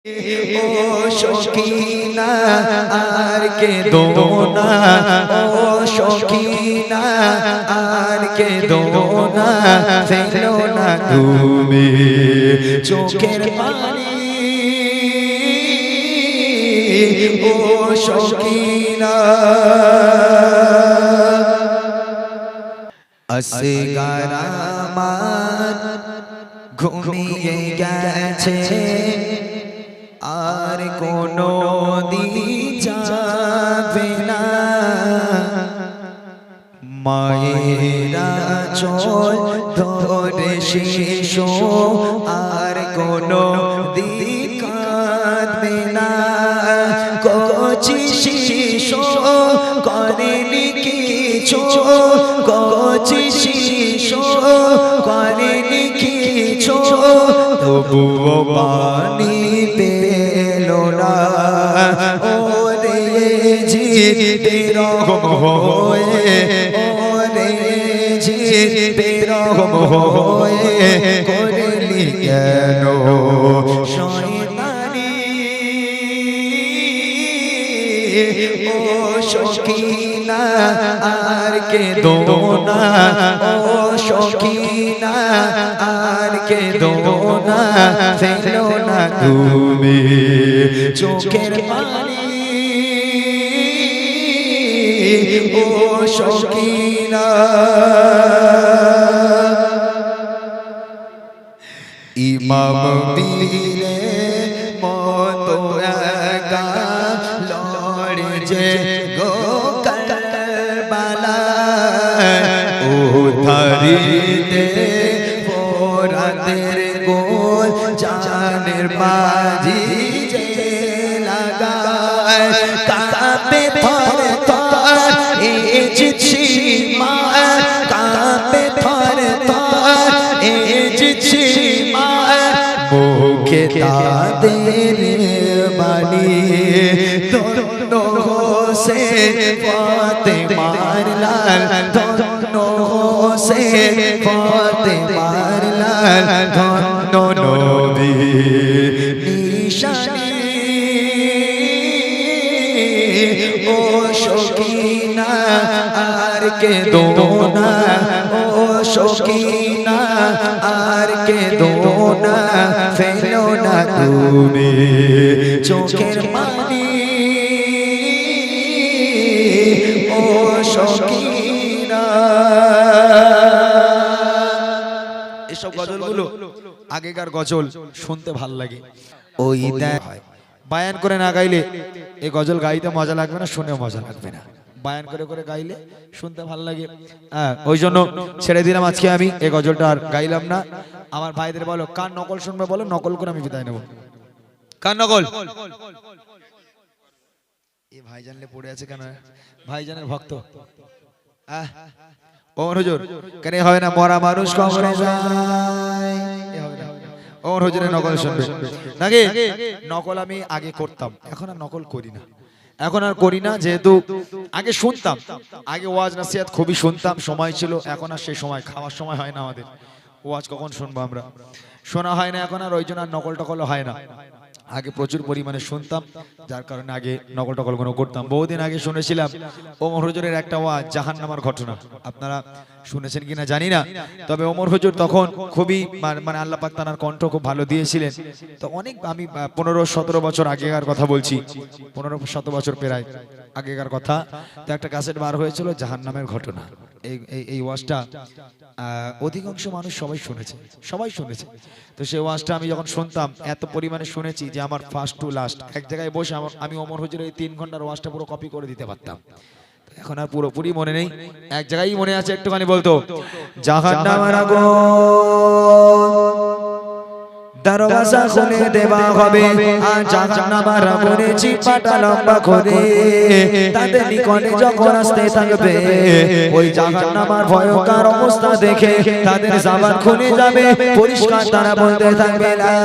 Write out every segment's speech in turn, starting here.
ও সখিনা আর কে দোনা, ও সখিনা আর কে দোনা, ফেলো না তুমি চোখের পানি। ও সখিনা আসগার আমার ঘুমিয়ে গেছে, আর কোনো দিন যাবে না। মায়েরা চল ধরে শিশু আর কোনো দিন কাঁদবে না। কচি শিশু করেনি কিছু, কচি শিশু করেনি কিছু, তবুও পানি পেলো না। ওরে জিতে রকম হয়ে, ওরে জিতে রকম হয়ে করলি কেন শয়তানি। ও সখিনা আর কে দোনা, ও সখিনা আর কে দোনা, ফেলো না তুমি চোখের পানি। ও সখিনা ইমাম বীরে মতো একা লড়ে যে গো কারবালা, ও ধারিতে ফোরাতের গোল জানের বাজি যে লাগায়। কাঁপে থর থর এজ সীমা, কাঁপে থর থর এজ সীমা, মুখে তাদের বাণী ধন্য হোসেন ফাতেমার লাল, ধন্য হোসেন ফাতেমার লাল, ধন্য নবী নিশানি। ও সখিনা আর কে দোনা, ও সখিনা আর কে দোনা, ফেলো না তুমি চোখের পানি। ও সখিনা এসব গজলগুলো আগেকার গজল শুনতে ভাল লাগে। ওই বায়ান করে না গাইলে এই গজল গাইতে মজা লাগবে না, শুনে মজা লাগবে না। বায়ান করে করে গাইলে শুনতে ভালো লাগে। ওই জন্য ছেড়ে দিলাম আজকে আমি এই গজলটা আর গাইলাম না। আমার ভাইদের বলো কার নকল শুনবে, বলো নকল করে আমি বিদায় নেব। কার নকল? এই ভাইজানলে পড়ে আছে কেন? ভাইজানের ভক্ত ওমর হুজুর কেন হয় না, মরা মানুষ কবরে যায়। ওমর হুজুরের নকল শুনবে নাকি? নকল আমি আগে করতাম, এখন আর নকল করি না। এখন আর করি না, যেহেতু আগে শুনতাম, আগে ওয়াজ নসিহত খুবই শুনতাম, সময় ছিল। এখন আর সেই সময়, খাওয়ার সময় হয় না আমাদের, ওয়াজ কখন শুনবো আমরা, শোনা হয় না এখন আর। ওই জন্য আর নকল টকল হয় না। আগে প্রচুর পরিমাণে শুনতাম, যার কারণে আগে নকল টকল কোনো করতাম। বহুদিন আগে শুনেছিলাম ওমর হুজুরের একটা ওয়াজ জাহান্নামের ঘটনা, আপনারা শুনেছেন কিনা জানি না। তবে ওমর হুজুর তখন খুবই মানে আল্লাহ পাক তার কণ্ঠ খুব ভালো দিয়েছিলেন। তো অনেক, আমি 15-17 বছর আগেকার কথা বলছি, 15-17 বছর প্রায় আগেকার কথা। তো একটা ক্যাসেট বার হয়েছিল জাহান্নামের ঘটনা। এই ওয়াজটা অধিকাংশ মানুষ সবাই শুনেছে। তো সেই ওয়াজটা আমি যখন শুনতাম, এত পরিমাণে শুনেছি যে আমার ফার্স্ট টু লাস্ট এক জায়গায় বসে আমি ওমর হুজুরের এই 3 ঘন্টার ওয়াজটা পুরো কপি করে দিতে পারতাম। এখন আর পুরোপুরি মনে নেই, এক জায়গায় মনে আছে একটুখানি বলতো, জাহান্নামের আগুন দরওয়াজা খুলে দেওয়া হবে, আর জাহান্নামের আগুনে চিপাটা লম্বা করে তাদের নিকটে যখন আসতে থাকবে, ওই জাহান্নামের ভয়ঙ্কর অবস্থা দেখে তাদের জবান খুলে যাবে। পরিষ্কার তারা বলতে থাকবে, লা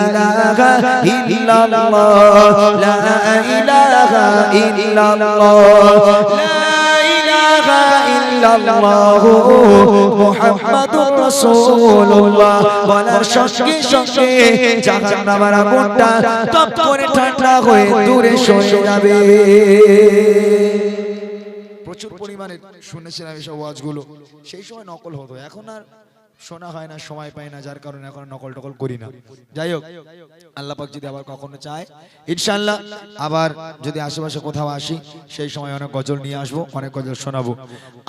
ইলাহা ইল্লাল্লাহ, লা ইলাহা ইল্লাল্লাহ, লা ইলাহা ইল্লাল্লাহু মুহাম্মাদুর রাসূলুল্লাহ বলার সঙ্গে সঙ্গে জাহান্নামের আগুনটা তপ করে ঠান্ডা হয়ে দূরে সরে যাবে। প্রচুর পরিমাণে শুনেছিলাম এইসব ওয়াজগুলো, সেই সময় নকল হতো, এখন আর শোনা হয় না, সময় পাই না, যার কারণে এখন নকল টকল করি না। যাই হোক, আল্লাহ পাক যদি আবার কখনো চায় ইনশাআল্লাহ আবার যদি আশেপাশে কোথাও আসি সেই সময় অনেক গজল নিয়ে আসবো, অনেক গজল শোনাবো।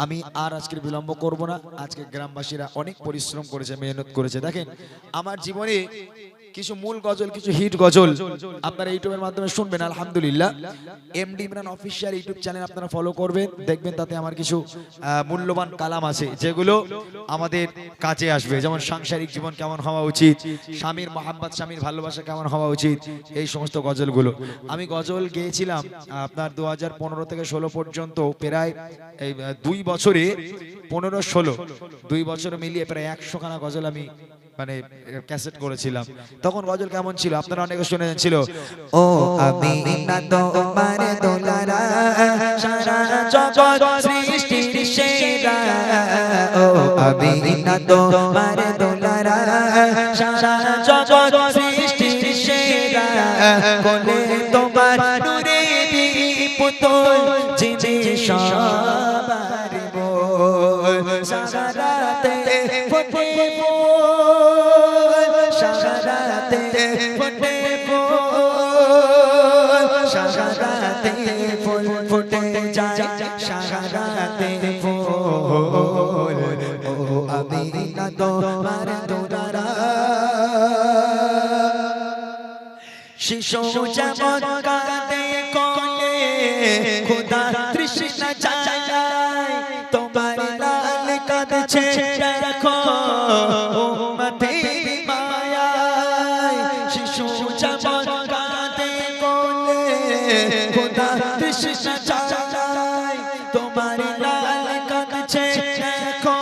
আমি আর আজকের বিলম্ব করব না। আজকে গ্রামবাসীরা অনেক পরিশ্রম করেছে, মেহনত করেছে। দেখেন আমার জীবনে কিছু মূল গজল, কিছু হিট গজল আপনারা ইউটিউবের মাধ্যমে শুনবেন। আলহামদুলিল্লাহ MD Imran official YouTube channel আপনারা ফলো করবেন, দেখবেন তাতে আমার কিছু মূল্যবান কালাম আছে যেগুলো আমাদের কাজে আসবে। যেমন সাংসারিক জীবন কেমন হওয়া উচিত, স্বামীর মহাব্বত, স্বামীর ভালোবাসা কেমন হওয়া উচিত, এই সমস্ত গজলগুলো। আমি গজল গেয়েছিলাম আপনার 2015 থেকে 16 পর্যন্ত, প্রায় এই 2 বছরে 15-16 2 বছর মিলিয়ে প্রায় 100 খানা গজল আমি মানে ক্যাসেট করেছিলাম। তখন গজল কেমন ছিল আপনারা অনেকে শুনেছেন, ছিল ও আমি না তোমার দোলারা সারা জগৎ সৃষ্টির সেরা, ও আমি না তোমার দোলারা সারা জগৎ সৃষ্টির সেরা, কোলে তোমার নূরে পুতুল জিনে সবার বল, সারাতে ফোটে ফুল, সারাতে ফোটে ফুল, সারাতে ফুল ফুটে যায়, সারাতে ফুল, ও আমি না তোমার দোলারা শিশু যেমন কাঁদে কোলে খোদা তৃষ্ণা চায়, তোমার লাল কাঁদছে দেখো উম্মতের মায়ায়, শিশু যেমন কাঁদে কোলে খোদা তৃষ্ণা চায়, তোমার লাল কাঁদছে দেখো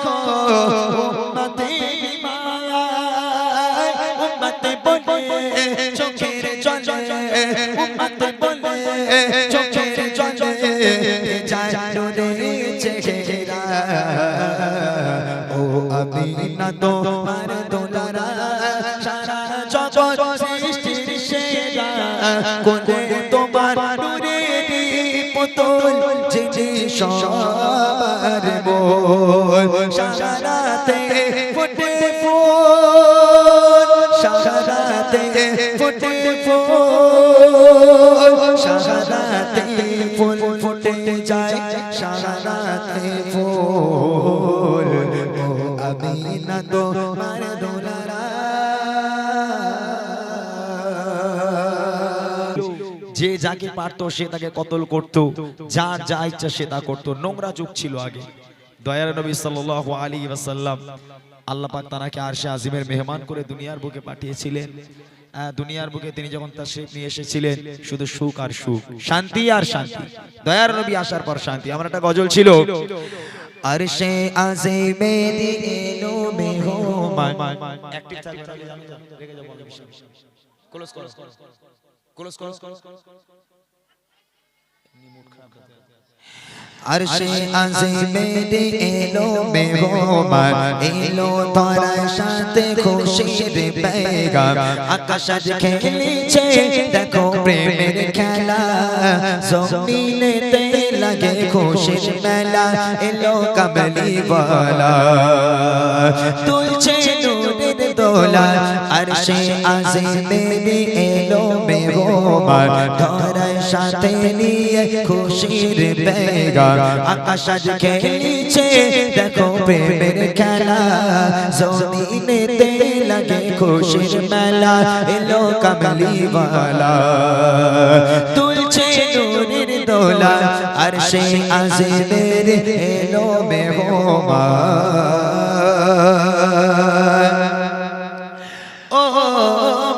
উম্মতের মায়ায়, উম্মতে বলে চোখের জলে, উম্মতে বলে চোখের জলে যায় নূরে চেহারা, ও আমি না তোমার দোলারা সারা জগৎ সৃষ্টির সেরা, কোলে তোমার নূরের পুতুল জিনে সবার বল, সারাতে ফোটে ফুল, সারাতে ফোটে ফুল, সারাতে ফুল ফুটে যায়, সারাতে ফুল, ও আমি না তোমার দোলারা। যে যাকে পারতো সে তাকে কতল করতো, যার যা ইচ্ছা সে তা করতো। নোংরা যুগ ছিল আগে। দয়ার নবী সাল্লাল্লাহু আলাইহি ওয়াসাল্লাম আল্লাহ পাক তাকে আরশে আজিমের মেহমান করে দুনিয়ার বুকে পাঠিয়েছিলেন। দুনিয়ার বুকে তিনি যখন তাশরীফ নিয়ে এসেছিলেন শুধু সুখ আর সুখ, শান্তি আর শান্তি। দয়ার নবী আসার পর শান্তি। আমার একটা গজল ছিল, আরশে আজিমে দিলো মেহমান, অ্যাক্টিভ থাকবে না রেখে যাবো আমি বিষয়। ক্লোজ করো ক্লোজ করো, মুড খারাপ করতে আরশে আজিমে দিলো মেহমান, এলো ধরার সাথে খুশির পেগাম, আকাশ খেলেছে দেখো প্রেমের খেলা, জমিনেতে লাগে খুশির মেলা, এলো কামলি ওয়ালা তুলছে নূরের দোলা, আরশে আজিমে এলো মেহমান, ধরার সাথে নিয়ে খুশির পেগাম, আকাশ খেলেছে দেখো প্রেমের খেলা, জমিনেতে লাগে খুশির মেলা, এলো কামলি ওয়ালা তুলছে নূরের দোলা, আরশে আজিমের এলো মেহমান। ও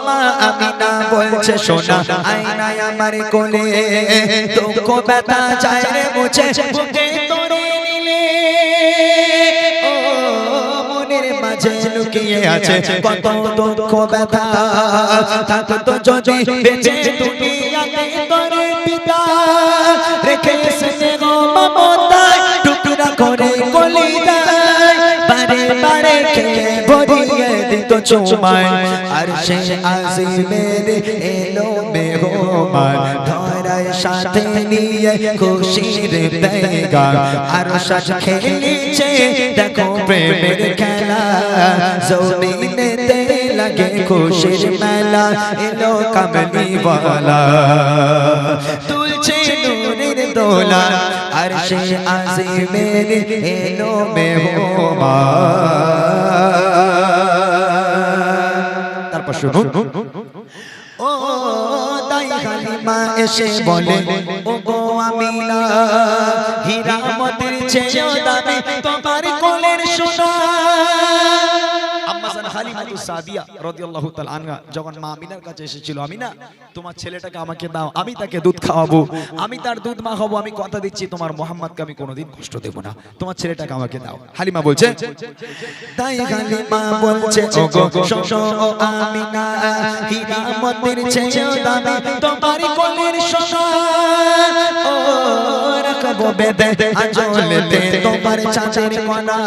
মা আমিনা বলছে সোনা আয়নায় আমার কোলে, দুঃখ ব্যথা যায় রে মুছে বুকে তোরে নিলে, ও মনের মাঝে লুকিয়ে আছে কত দুঃখ ব্যথা, থাকতো যদি বেঁচে দুনিয়াতে তোরে পিতা, রেখে এসেছে গো মমতায় টুকরা করে চুমায় আরশে আজিমের এলো মেহমান ধরায় সাথে নিয়ে খুশির পেগাম আরশ খেলেছে দেখো প্রেমের খেলা জমিনেতে লাগে খুশির মেলা এলো কামলিওয়ালা তুলছে নূরের দোলা আরশে আজিমের এলো মেহমান তারপর শুনুন ও তাই হালিমা এসে বলে ও গো আমিনা হীরা মতির চেয়েও দামি তোমার কোলের সোনা আম্মা জান হালিমাতুস সাদিয়া রাদিয়াল্লাহু তাআলা আনহা যখন মা আমিনার কাছে এসেছিল আমিনা তোমার ছেলেটাকে আমাকে দাও আমি তাকে দুধ খাওয়াবো আমি তার দুধ মা হব আমি কথা দিচ্ছি তোমার মুহাম্মদকে আমি কোনোদিন কষ্ট দেব না তোমার ছেলেটাকে আমাকে দাও হালিমা বলছে তাই হালিমা বলছে ও গো শোনো ও আমিনা হীরা মতির চেয়েও দামি তোমার কোলের সোনা ও রাখবো বেদে আঁচলেতে তোমার চাঁদের কোনা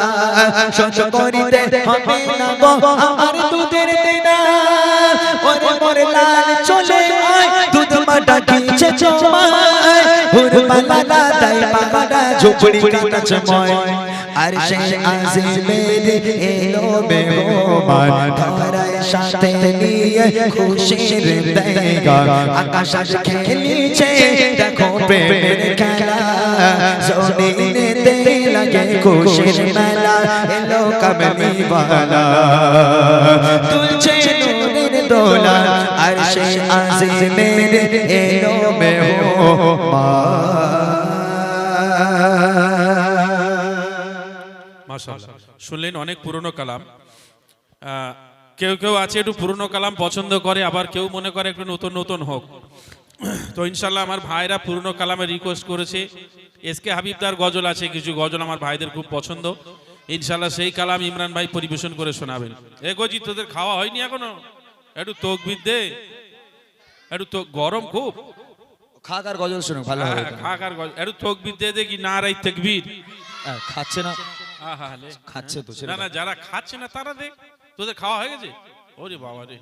সহ্য করিতে হবে না গো আমার দুধের দেনা ওরে মোরে লাল চলে আয় দুধ মাটা কিছে চমায় হুরমালা দাই বাবাডা ঝুপড়ি কাটা চময় আরশে আজিমের এলো মেহমান ধরায় সাথে নিয়ে খুশির পেগাম আকাশ খেলিছে দেখো প্রেমের খেলা জমিনেতে লাগে খুশির মেলা এলো কামলিওয়ালা তুলছে নূরের দোলা আরশে আজিমের এলো মেহমান মাশাআল্লাহ শুনলেন অনেক পুরনো কালাম কেউ কেউ আছে একটু পুরনো কালাম পছন্দ করে আবার কেউ মনে করে একটু নতুন নতুন হোক তো ইনশাআল্লাহ আমার ভাইরা পুরনো কালামে রিকোয়েস্ট করেছে এসকে হাবিবদার গজল আছে কিছু গজল আমার ভাইদের খুব পছন্দ ইনশাআল্লাহ সেই কালাম ইমরান ভাই পরিবেশন করে শোনাবেন এগোজি তোদের খাওয়া হয়নি এখনো একটু তকবির দে একটু তো গরম খুব খাকার গজল শুনো ভালো হবে খাকার গজল একটু তকবির দে দেখি নারাই তাকবীর খাচ্ছে না আহা খাচ্ছে তো না না যারা খাচ্ছে না তারা দেখ তোদের খাওয়া হয়ে গেছে ওরে বাবা রে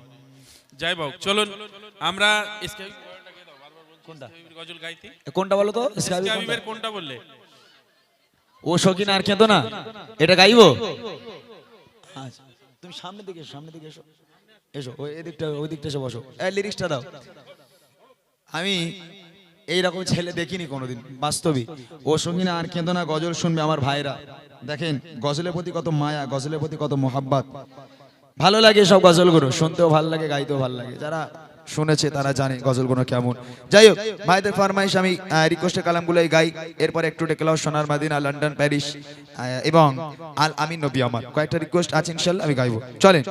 যাই বাবু চলুন আমরা গজল গাইতে কোনটা বলো তো কোনটা বললে ও শৌখিন আর কেঁদো না এটা গাইবো আচ্ছা তুমি সামনের দিকে এসো এসো ওই দিকটা এসে বসো লিরিক্সটা দাও আমি এইরকম ছেলে দেখিনি কোনোদিন বাস্তবিক ও শৌখিন আর কেঁদো না গজল শুনবে আমার ভাইরা দেখেন গজলের প্রতি কত মায়া গজলের প্রতি কত মোহাব্বত ভালো লাগে সব গজলগুলো শুনতেও ভালো লাগে গাইতেও ভালো লাগে যারা শুনেছে তারা জানে গজলগুলো কেমন যাই হোক ভাইদের ফরমাইশ আমি রিকোয়েস্টের কালামগুলোই গাই এরপর একটু ডেকেলাও সোনার মদিনা লন্ডন প্যারিস এবং আল আমিন নবী আমার কয়েকটা রিকোয়েস্ট আছে ইনশাআল্লাহ আমি গাইবো চলেন